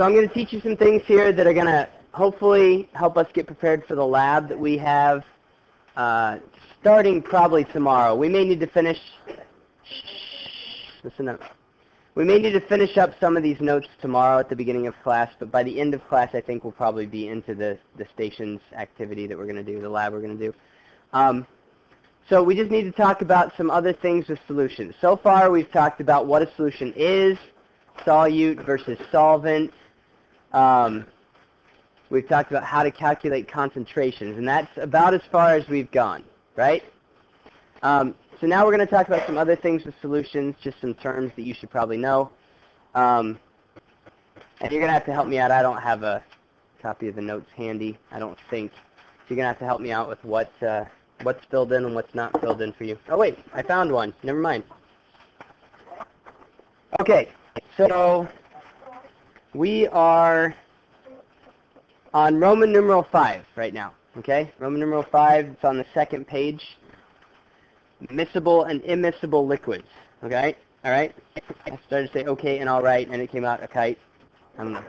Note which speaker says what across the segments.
Speaker 1: I'm going to teach you some things here that are going to hopefully help us get prepared for the lab that we have starting probably tomorrow. We may need to finish, listen up. We may need to finish up some of these notes tomorrow at the beginning of class, but by the end of class I think we'll probably be into the stations activity that we're going to do, the lab we're going to do. So we just need to talk about some other things with solutions. So far we've talked about what a solution is, solute versus solvent. We've talked about how to calculate concentrations, and that's about as far as we've gone, right? So now we're going to talk about some other things with solutions, just some terms that you should probably know. And you're going to have to help me out. I don't have a copy of the notes handy, I don't think. So you're going to have to help me out with what's filled in and what's not filled in for you. Oh, wait, I found one. Never mind. Okay, so we are on Roman numeral 5 right now, okay? Roman numeral 5, it's on the second page. Miscible and immiscible liquids, okay? All right? I started to say okay and all right, and it came out a kite. I don't know.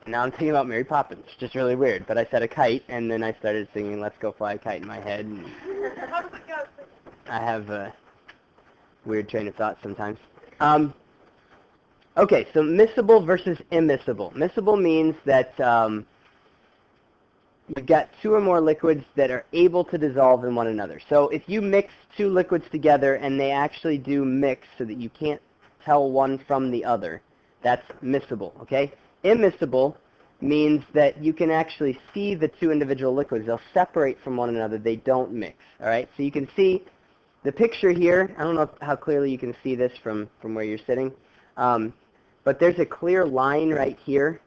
Speaker 1: Now I'm thinking about Mary Poppins, which is just really weird, but I said a kite, and then I started singing Let's Go Fly a Kite in my head. And I have a weird train of thought sometimes. Okay, so miscible versus immiscible. Miscible means that you've got two or more liquids that are able to dissolve in one another. So if you mix two liquids together and they actually do mix so that you can't tell one from the other, that's miscible, okay? Immiscible means that you can actually see the two individual liquids. They'll separate from one another. They don't mix, all right? So you can see the picture here. I don't know how clearly you can see this from where you're sitting. But there's a clear line right here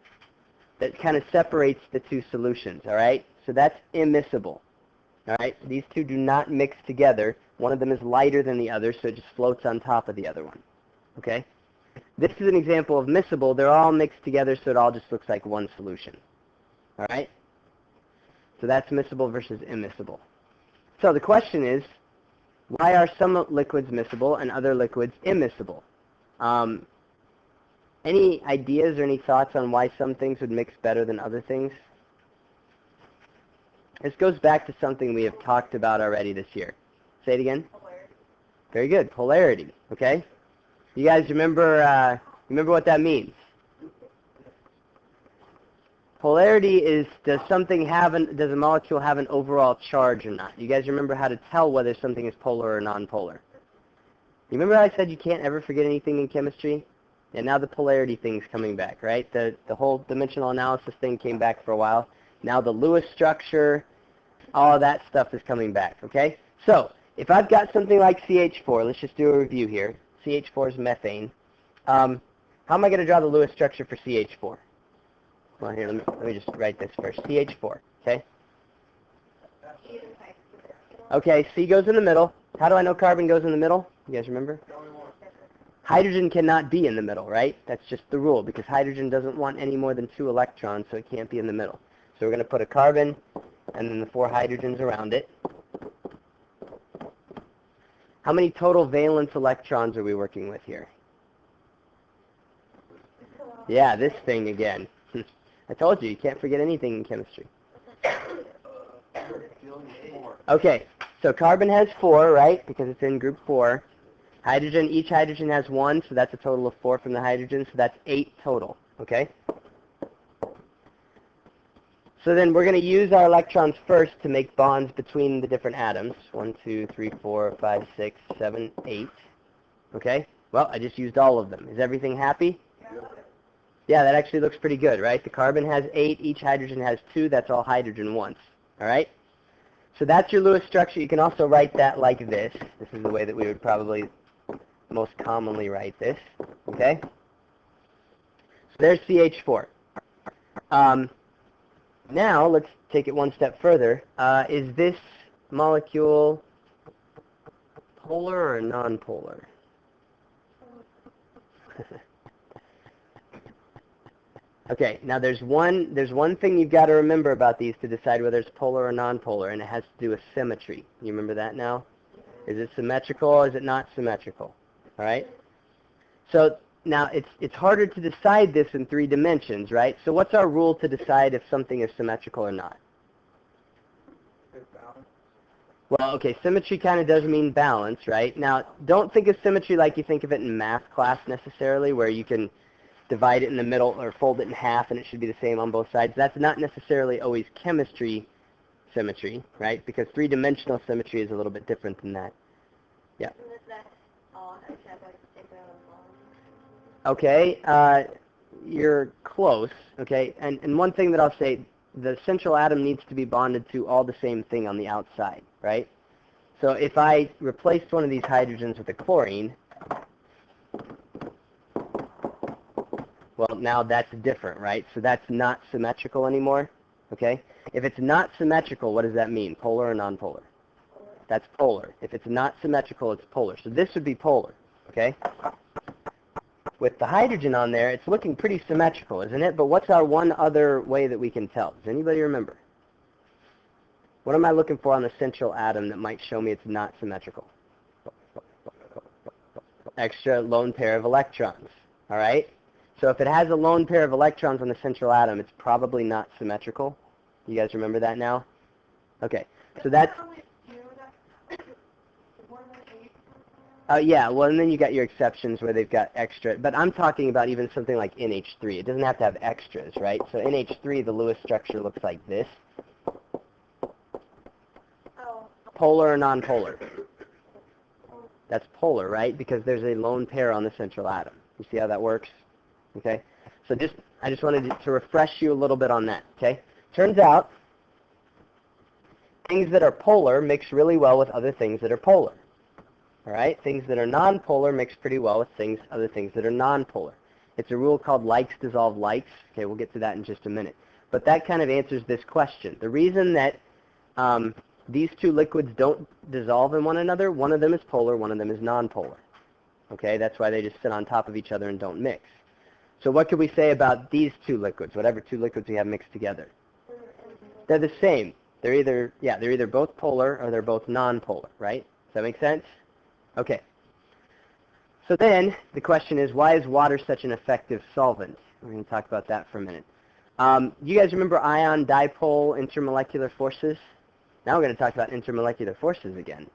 Speaker 1: that kind of separates the two solutions, all right? So that's immiscible, all right? These two do not mix together. One of them is lighter than the other, so it just floats on top of the other one, okay? This is an example of miscible. They're all mixed together, so it all just looks like one solution, all right? So that's miscible versus immiscible. So the question is, why are some liquids miscible and other liquids immiscible? Any ideas or any thoughts on why some things would mix better than other things? This goes back to something we have talked about already this year. Say it again.
Speaker 2: Polarity.
Speaker 1: Very good. Polarity. Okay. You guys remember what that means? Polarity is, does a molecule have an overall charge or not? You guys remember how to tell whether something is polar or non-polar? You remember how I said you can't ever forget anything in chemistry? And now the polarity thing's coming back, right? The whole dimensional analysis thing came back for a while. Now the Lewis structure, all of that stuff is coming back, okay? So if I've got something like CH4, let's just do a review here. CH4 is methane. How am I going to draw the Lewis structure for CH4? Well, here, let me just write this first. CH4, okay? Okay, C goes in the middle. How do I know carbon goes in the middle? You guys remember? Hydrogen cannot be in the middle, right? That's just the rule, because hydrogen doesn't want any more than 2 electrons, so it can't be in the middle. So we're going to put a carbon and then the 4 hydrogens around it. How many total valence electrons are we working with here? Yeah, this thing again. I told you can't forget anything in chemistry. Okay, so carbon has 4, right? Because it's in group 4. Hydrogen, each hydrogen has 1, so that's a total of 4 from the hydrogen, so that's 8 total, okay? So then we're going to use our electrons first to make bonds between the different atoms. 1, 2, 3, 4, 5, 6, 7, 8. Okay? Well, I just used all of them. Is everything happy? Yeah, that actually looks pretty good, right? The carbon has 8, each hydrogen has 2, that's all hydrogen once. All right? So that's your Lewis structure. You can also write that like this. This is the way that we would probably most commonly write this. Okay? So there's CH4. Now, let's take it one step further. Is this molecule polar or non-polar? Okay, now there's one thing you've got to remember about these to decide whether it's polar or non-polar, and it has to do with symmetry. You remember that now? Is it symmetrical or is it not symmetrical? All right? So now it's harder to decide this in 3 dimensions, right? So what's our rule to decide if something is symmetrical or not? Well, okay, symmetry kind of does mean balance, right? Now, don't think of symmetry like you think of it in math class necessarily, where you can divide it in the middle or fold it in half and it should be the same on both sides. That's not necessarily always chemistry symmetry, right? Because 3-dimensional symmetry is a little bit different than that. Yeah. Okay, you're close, okay? And one thing that I'll say, the central atom needs to be bonded to all the same thing on the outside, right? So if I replaced one of these hydrogens with a chlorine, well, now that's different, right? So that's not symmetrical anymore, okay? If it's not symmetrical, what does that mean? Polar or nonpolar? That's polar. If it's not symmetrical, it's polar. So this would be polar, okay? With the hydrogen on there, it's looking pretty symmetrical, isn't it? But what's our one other way that we can tell? Does anybody remember? What am I looking for on the central atom that might show me it's not symmetrical? Extra lone pair of electrons, all right? So if it has a lone pair of electrons on the central atom, it's probably not symmetrical. You guys remember that now? Okay, so that's... yeah, well, and then you got your exceptions where they've got extra. But I'm talking about even something like NH3. It doesn't have to have extras, right? So NH3, the Lewis structure looks like this.
Speaker 2: Oh.
Speaker 1: Polar or nonpolar? That's polar, right? Because there's a lone pair on the central atom. You see how that works? Okay? So I just wanted to refresh you a little bit on that, okay? Turns out, things that are polar mix really well with other things that are polar. All right? Things that are nonpolar mix pretty well with other things that are nonpolar. It's a rule called likes dissolve likes. Okay, we'll get to that in just a minute. But that kind of answers this question. The reason that these two liquids don't dissolve in one another, one of them is polar, one of them is nonpolar. Okay, that's why they just sit on top of each other and don't mix. So what could we say about these two liquids, whatever two liquids we have mixed together? They're the same. They're either both polar or they're both nonpolar, right? Does that make sense? Okay. So then the question is, why is water such an effective solvent? We're going to talk about that for a minute. You guys remember ion dipole intermolecular forces? Now we're going to talk about intermolecular forces again.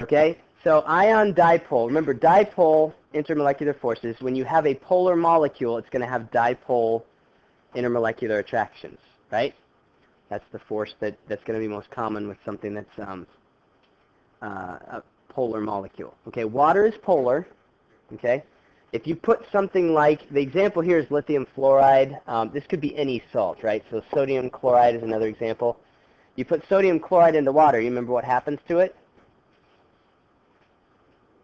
Speaker 1: Okay? So ion dipole, remember dipole intermolecular forces, when you have a polar molecule, it's going to have dipole intermolecular attractions, right? That's the force that's going to be most common with something that's a polar molecule. Okay, water is polar. Okay, if you put something like, the example here is lithium fluoride. This could be any salt, right? So sodium chloride is another example. You put sodium chloride into water. You remember what happens to it?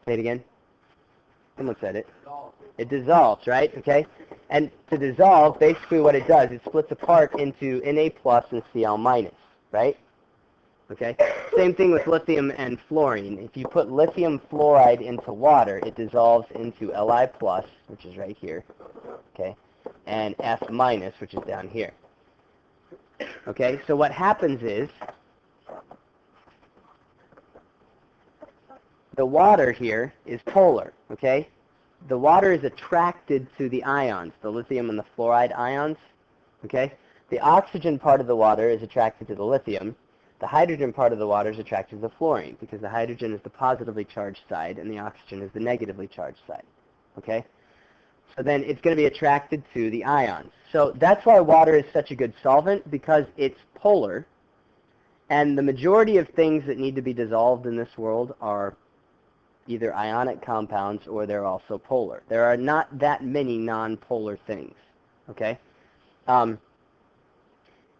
Speaker 1: Say it again. Someone said it. It dissolves, right? Okay, and to dissolve, basically what it does, it splits apart into Na plus and Cl minus, right? Okay. Same thing with lithium and fluorine. If you put lithium fluoride into water, it dissolves into Li plus, which is right here, okay, and F minus, which is down here. Okay. So what happens is the water here is polar. Okay. The water is attracted to the ions, the lithium and the fluoride ions. Okay. The oxygen part of the water is attracted to the lithium. The hydrogen part of the water is attracted to the fluorine because the hydrogen is the positively charged side and the oxygen is the negatively charged side. Okay? So then it's going to be attracted to the ions. So that's why water is such a good solvent, because it's polar. And the majority of things that need to be dissolved in this world are either ionic compounds or they're also polar. There are not that many non-polar things. Okay?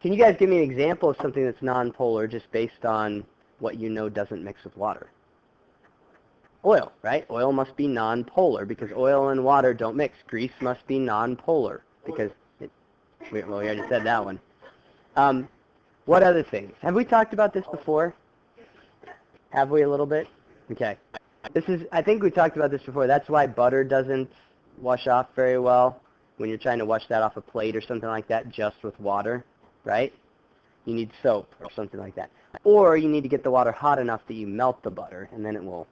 Speaker 1: Can you guys give me an example of something that's non-polar just based on what you know doesn't mix with water? Oil, right? Oil must be non-polar because oil and water don't mix. Grease must be non-polar because we already said that one. What other things? Have we talked about this before? Have we a little bit? Okay. I think we talked about this before. That's why butter doesn't wash off very well when you're trying to wash that off a plate or something like that just with water. Right? You need soap or something like that. Or you need to get the water hot enough that you melt the butter, and then it will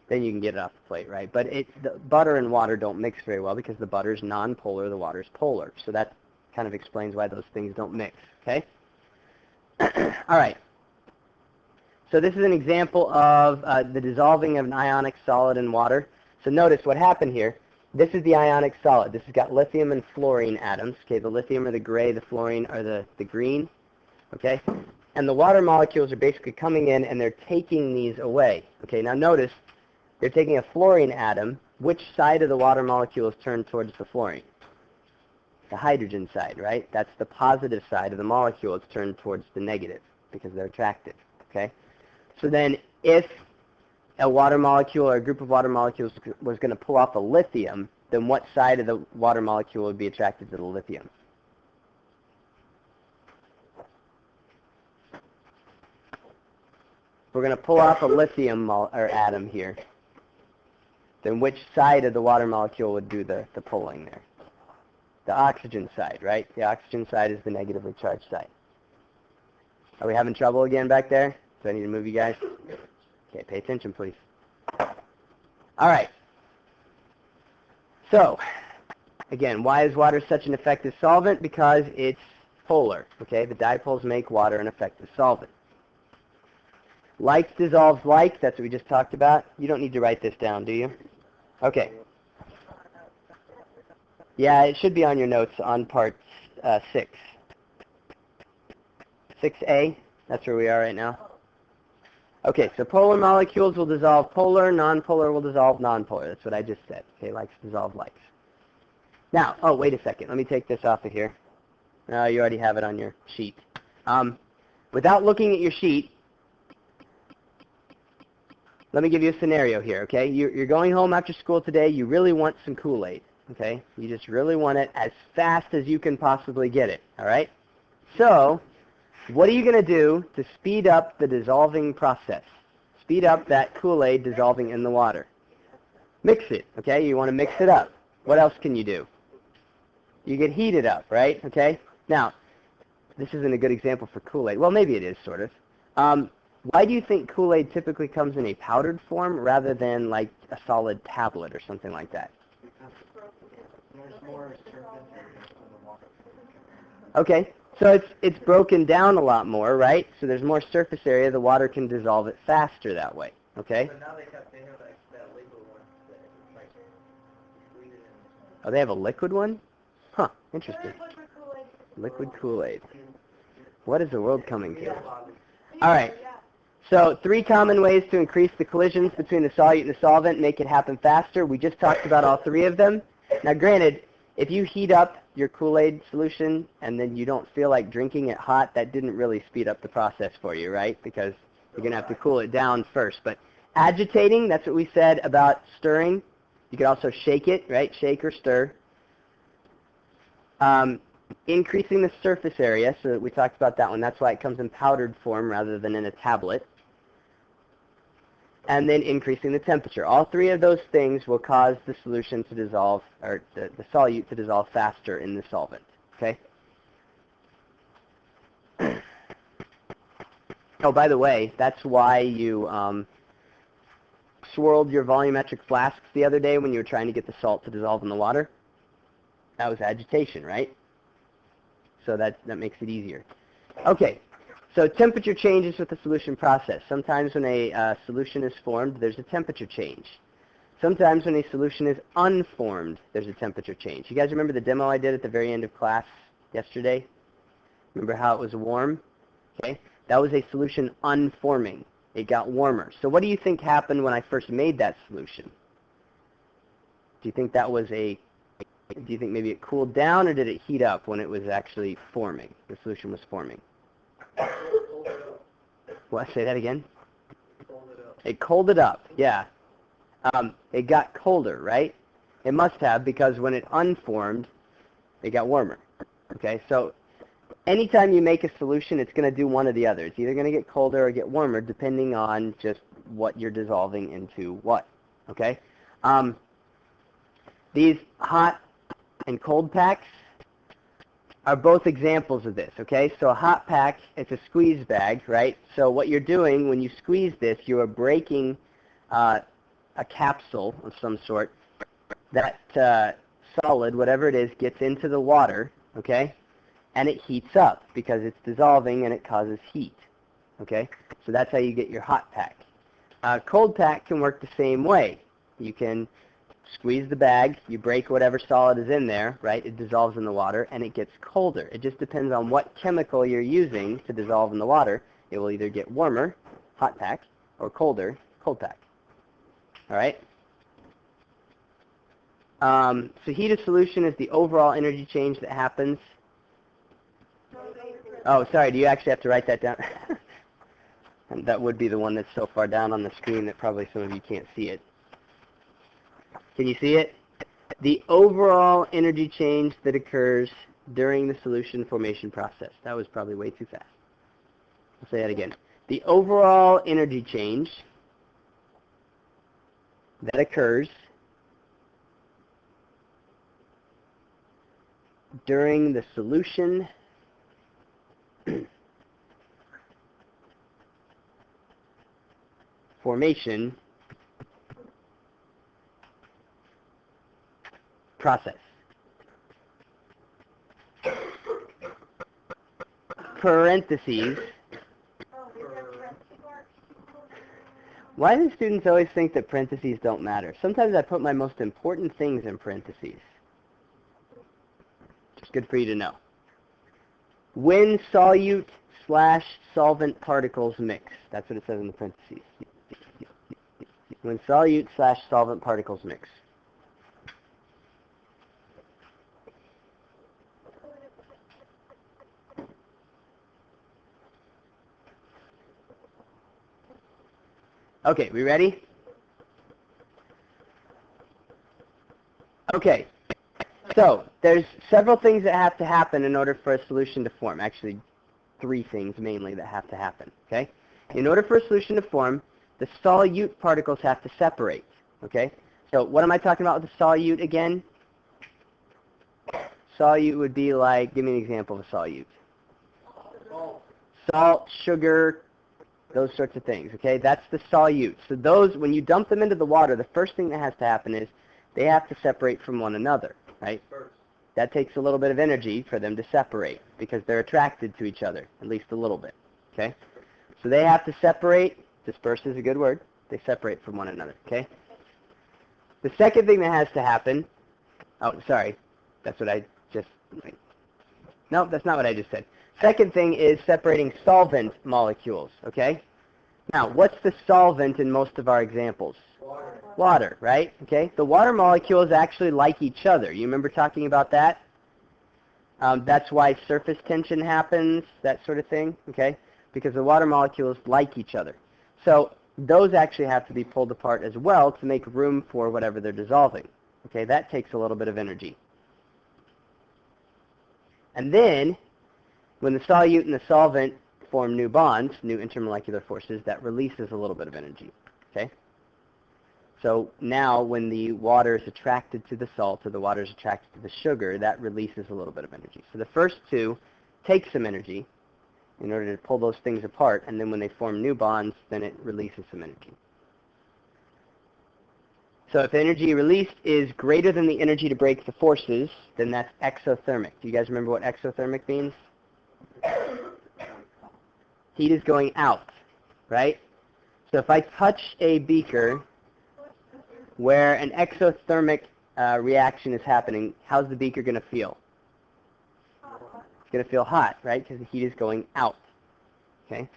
Speaker 1: then you can get it off the plate, right? But the butter and water don't mix very well because the butter's non-polar, the water's polar. So that kind of explains why those things don't mix, okay? All right. So this is an example of the dissolving of an ionic solid in water. So notice what happened here. This is the ionic solid. This has got lithium and fluorine atoms. Okay, the lithium are the gray, the fluorine are the green. Okay, and the water molecules are basically coming in and they're taking these away. Okay, now notice they're taking a fluorine atom. Which side of the water molecule is turned towards the fluorine? The hydrogen side, right? That's the positive side of the molecule. It's turned towards the negative because they're attractive. Okay, so then if a water molecule or a group of water molecules was going to pull off a lithium, then what side of the water molecule would be attracted to the lithium? If we're going to pull off a lithium or atom here, then which side of the water molecule would do the pulling there? The oxygen side, right? The oxygen side is the negatively charged side. Are we having trouble again back there? Do I need to move you guys? Okay, pay attention, please. All right. So, again, why is water such an effective solvent? Because it's polar. Okay, the dipoles make water an effective solvent. Like dissolves like, that's what we just talked about. You don't need to write this down, do you? Okay. Yeah, it should be on your notes on part 6. 6A, that's where we are right now. Okay, so polar molecules will dissolve polar, nonpolar will dissolve nonpolar. That's what I just said. Okay, likes dissolve likes. Now, oh, wait a second. Let me take this off of here. No, you already have it on your sheet. Without looking at your sheet, let me give you a scenario here, okay? You're going home after school today. You really want some Kool-Aid, okay? You just really want it as fast as you can possibly get it, all right? So, what are you going to do to speed up the dissolving process? Speed up that Kool-Aid dissolving in the water. Mix it, okay? You want to mix it up. What else can you do? You get heated up, right? Okay? Now, this isn't a good example for Kool-Aid. Well, maybe it is, sort of. Why do you think Kool-Aid typically comes in a powdered form rather than like a solid tablet or something like that? Okay, so it's broken down a lot more, right? So there's more surface area. The water can dissolve it faster that way, okay? But now they have like that liquid one. Like, oh, they have a liquid one? Huh, interesting. Liquid Kool-Aid. What is the world coming to? All right. So 3 common ways to increase the collisions between the solute and the solvent, make it happen faster. We just talked about all 3 of them. Now, granted, if you heat up your Kool-Aid solution and then you don't feel like drinking it hot, that didn't really speed up the process for you, right? Because you're going to have to cool it down first. But agitating, that's what we said about stirring. You could also shake it, right? Shake or stir. Increasing the surface area, so we talked about that one. That's why it comes in powdered form rather than in a tablet. And then increasing the temperature. All 3 of those things will cause the solution to dissolve, or the solute to dissolve faster in the solvent. Okay? Oh, by the way, that's why you swirled your volumetric flasks the other day when you were trying to get the salt to dissolve in the water. That was agitation, right? So that makes it easier. Okay. So temperature changes with the solution process. Sometimes when a solution is formed, there's a temperature change. Sometimes when a solution is unformed, there's a temperature change. You guys remember the demo I did at the very end of class yesterday? Remember how it was warm? Okay, that was a solution unforming. It got warmer. So what do you think happened when I first made that solution? Do you think that was do you think maybe it cooled down, or did it heat up when it was actually forming? The solution was forming. What? Say that again? It cooled it up, yeah. It got colder, right? It must have, because when it unformed, it got warmer. Okay, so anytime you make a solution, it's going to do one or the other. It's either going to get colder or get warmer, depending on just what you're dissolving into what. Okay? These hot and cold packs are both examples of this, okay? So a hot pack, it's a squeeze bag, right? So what you're doing when you squeeze this, you are breaking a capsule of some sort. That solid, whatever it is, gets into the water, okay, and it heats up because it's dissolving and it causes heat, okay? So that's how you get your hot pack. Cold pack can work the same way. You can squeeze the bag, you break whatever solid is in there, right? It dissolves in the water and it gets colder. It just depends on what chemical you're using to dissolve in the water. It will either get warmer, hot pack, or colder, cold pack. All right? So heat of solution is the overall energy change that happens. Oh, sorry, do you actually have to write that down? And that would be the one that's so far down on the screen that probably some of you can't see it. Can you see it? The overall energy change that occurs during the solution formation process. That was probably way too fast. I'll say that again. The overall energy change that occurs during the solution formation process. Parentheses. Why do students always think that parentheses don't matter? Sometimes I put my most important things in parentheses. It's good for you to know. When solute/solvent particles mix. That's what it says in the parentheses. When solute/solvent particles mix. Okay, we ready? Okay, so there's several things that have to happen in order for a solution to form. Actually, 3 things mainly that have to happen, okay? In order for a solution to form, the solute particles have to separate, okay? So what am I talking about with the solute again? Solute would be like, give me an example of a solute. Salt, sugar, those sorts of things, okay? That's the solute. So those, when you dump them into the water, the first thing that has to happen is they have to separate from one another, right? That takes a little bit of energy for them to separate because they're attracted to each other, at least a little bit, okay? So they have to separate. Disperse is a good word. They separate from one another, okay? The second thing that has to happen, oh, sorry, that's what I just, no, that's not what I just said. Second thing is separating solvent molecules, okay? Now, what's the solvent in most of our examples? Water. Water, right? Okay. The water molecules actually like each other. You remember talking about that? That's why surface tension happens, that sort of thing, okay? Because the water molecules like each other. So those actually have to be pulled apart as well to make room for whatever they're dissolving. Okay, that takes a little bit of energy. And then, when the solute and the solvent form new bonds, new intermolecular forces, that releases a little bit of energy, okay? So now when the water is attracted to the salt or the water is attracted to the sugar, that releases a little bit of energy. So the first two take some energy in order to pull those things apart, and then when they form new bonds, then it releases some energy. So if energy released is greater than the energy to break the forces, then that's exothermic. Do you guys remember what exothermic means? Heat is going out, right? So if I touch a beaker where an exothermic reaction is happening, how's the beaker going to feel? It's going to feel hot, right? Because the heat is going out, okay?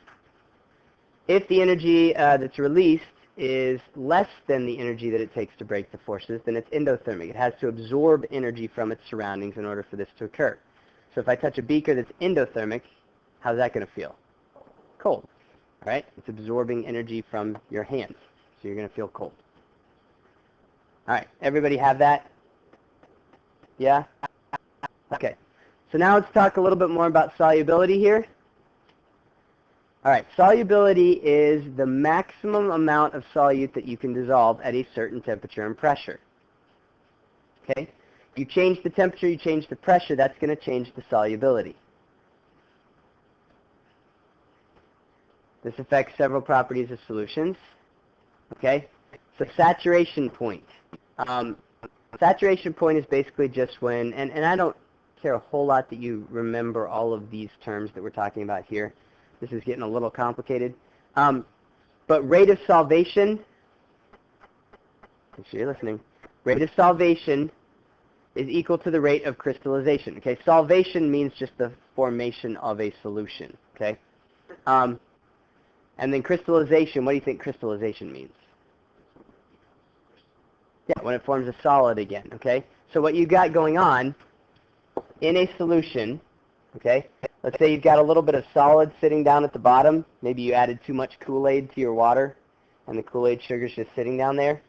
Speaker 1: If the energy that's released is less than the energy that it takes to break the forces, then it's endothermic. It has to absorb energy from its surroundings in order for this to occur. So if I touch a beaker that's endothermic, how's that going to feel? Cold, right? It's absorbing energy from your hands, so you're going to feel cold. All right, everybody have that? Yeah? Okay. So now let's talk a little bit more about solubility here. All right, solubility is the maximum amount of solute that you can dissolve at a certain temperature and pressure. Okay? You change the temperature, you change the pressure, that's going to change the solubility. This affects several properties of solutions. Okay? So saturation point. Saturation point is basically just when, and I don't care a whole lot that you remember all of these terms that we're talking about here. This is getting a little complicated. But rate of solvation, make sure you're listening, rate of solvation is equal to the rate of crystallization. Okay, solvation means just the formation of a solution. Okay, and then crystallization, what do you think crystallization means? Yeah, when it forms a solid again. Okay, so what you've got going on in a solution, okay, let's say you've got a little bit of solid sitting down at the bottom. Maybe you added too much Kool-Aid to your water, and the Kool-Aid sugar's just sitting down there.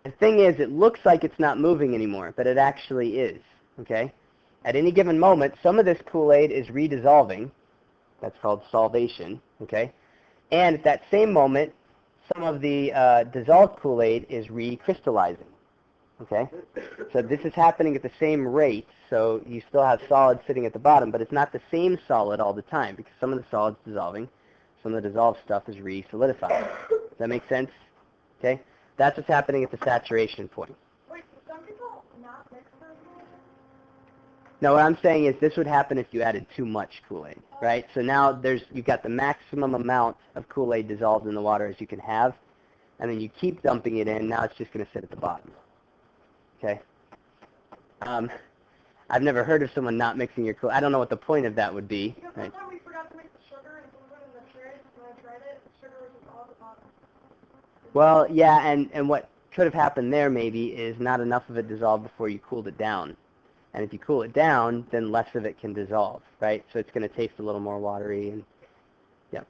Speaker 1: The thing is, it looks like it's not moving anymore, but it actually is, okay? At any given moment, some of this Kool-Aid is redissolving. That's called solvation, okay? And at that same moment, some of the dissolved Kool-Aid is recrystallizing, okay? So this is happening at the same rate, so you still have solid sitting at the bottom, but it's not the same solid all the time because some of the solid's dissolving, some of the dissolved stuff is re-solidifying. Does that make sense? Okay? That's what's happening at the saturation point.
Speaker 2: Wait, do some people not mix their Kool-Aid?
Speaker 1: No, what I'm saying is this would happen if you added too much Kool-Aid, right? So now you've got the maximum amount of Kool-Aid dissolved in the water as you can have, and then you keep dumping it in. Now it's just going to sit at the bottom. Okay? I've never heard of someone not mixing your Kool-Aid. I don't know what the point of that would be.
Speaker 2: Because
Speaker 1: Right?
Speaker 2: one time we forgot to mix the sugar and put it in the tray, and I tried it, the sugar was just all at the bottom.
Speaker 1: Well, yeah, and what could have happened there maybe is not enough of it dissolved before you cooled it down. And if you cool it down, then less of it can dissolve, right? So it's going to taste a little more watery. And yeah.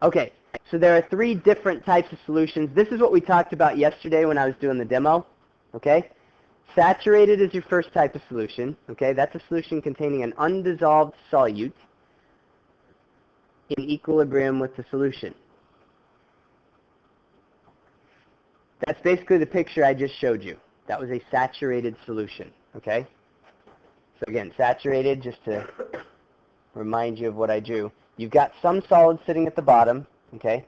Speaker 1: Okay, so there are 3 different types of solutions. This is what we talked about yesterday when I was doing the demo, okay? Saturated is your first type of solution, okay? That's a solution containing an undissolved solute in equilibrium with the solution. That's basically the picture I just showed you. That was a saturated solution, okay? So again, saturated, just to remind you of what I drew. You've got some solid sitting at the bottom, okay?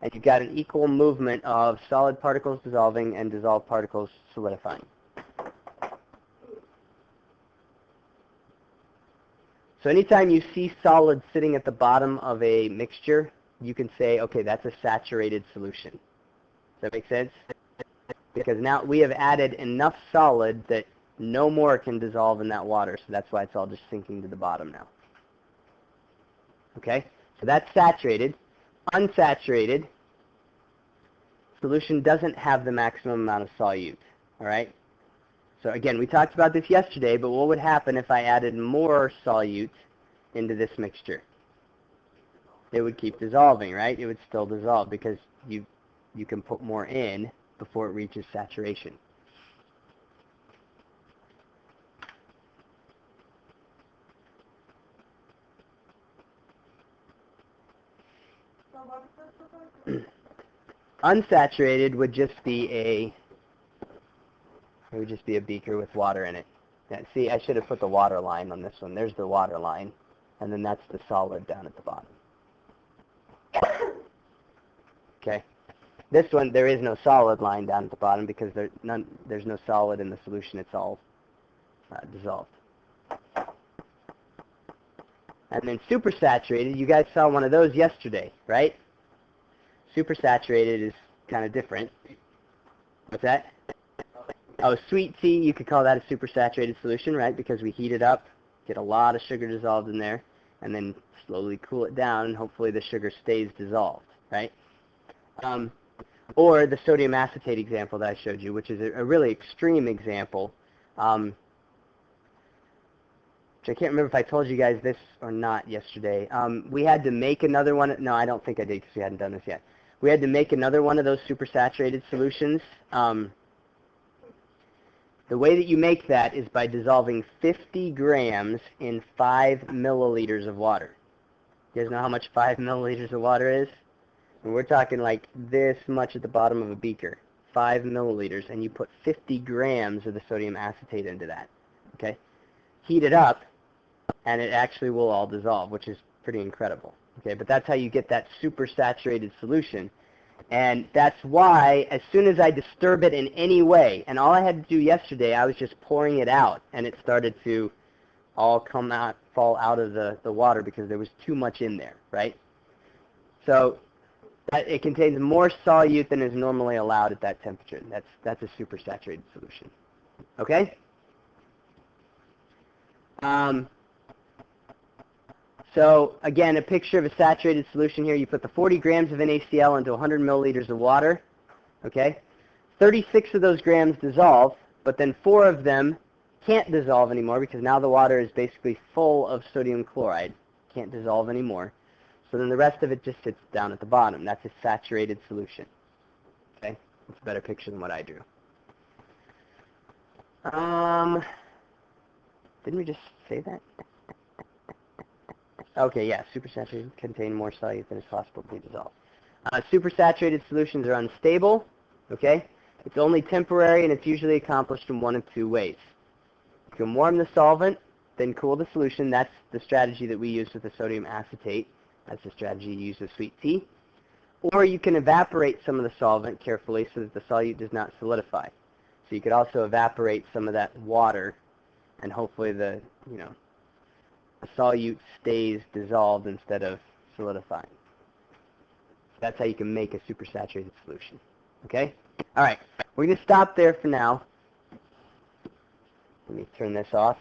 Speaker 1: And you've got an equal movement of solid particles dissolving and dissolved particles solidifying. So anytime you see solid sitting at the bottom of a mixture, you can say, okay, that's a saturated solution. Does that make sense? Because now we have added enough solid that no more can dissolve in that water, so that's why it's all just sinking to the bottom now. Okay? So that's saturated. Unsaturated, solution doesn't have the maximum amount of solute. All right? So again, we talked about this yesterday, but what would happen if I added more solute into this mixture? It would keep dissolving, right? It would still dissolve because you can put more in before it reaches saturation.
Speaker 2: So what is this?
Speaker 1: Unsaturated would just be a beaker with water in it. Yeah, see, I should have put the water line on this one. There's the water line, and then that's the solid down at the bottom. Okay. This one, there is no solid line down at the bottom because there's no solid in the solution. It's all dissolved. And then supersaturated, you guys saw one of those yesterday, right? Supersaturated is kind of different. What's that? Oh, sweet tea, you could call that a supersaturated solution, right? Because we heat it up, get a lot of sugar dissolved in there, and then slowly cool it down, and hopefully the sugar stays dissolved, right? Or the sodium acetate example that I showed you, which is a really extreme example. Which I can't remember if I told you guys this or not yesterday. We had to make another one. No, I don't think I did because we hadn't done this yet. We had to make another one of those supersaturated solutions. The way that you make that is by dissolving 50 grams in 5 milliliters of water. You guys know how much 5 milliliters of water is? And we're talking like this much at the bottom of a beaker. 5 milliliters, and you put 50 grams of the sodium acetate into that. Okay? Heat it up, and it actually will all dissolve, which is pretty incredible. Okay, but that's how you get that supersaturated solution. And that's why as soon as I disturb it in any way, and all I had to do yesterday, I was just pouring it out, and it started to all fall out of the water because there was too much in there, right? So it contains more solute than is normally allowed at that temperature. That's a supersaturated solution. Okay? So again, a picture of a saturated solution here. You put the 40 grams of NaCl into 100 milliliters of water. Okay? 36 of those grams dissolve, but then 4 of them can't dissolve anymore because now the water is basically full of sodium chloride. Can't dissolve anymore. So then the rest of it just sits down at the bottom. That's a saturated solution. Okay? It's a better picture than what I drew. Didn't we just say that? Okay, yeah, supersaturated contain more solute than is possible to be dissolved. Supersaturated solutions are unstable. Okay? It's only temporary, and it's usually accomplished in one of two ways. You can warm the solvent, then cool the solution. That's the strategy that we use with the sodium acetate. That's the strategy you use with sweet tea. Or you can evaporate some of the solvent carefully so that the solute does not solidify. So you could also evaporate some of that water, and hopefully the solute stays dissolved instead of solidifying. That's how you can make a supersaturated solution. Okay? All right. We're going to stop there for now. Let me turn this off.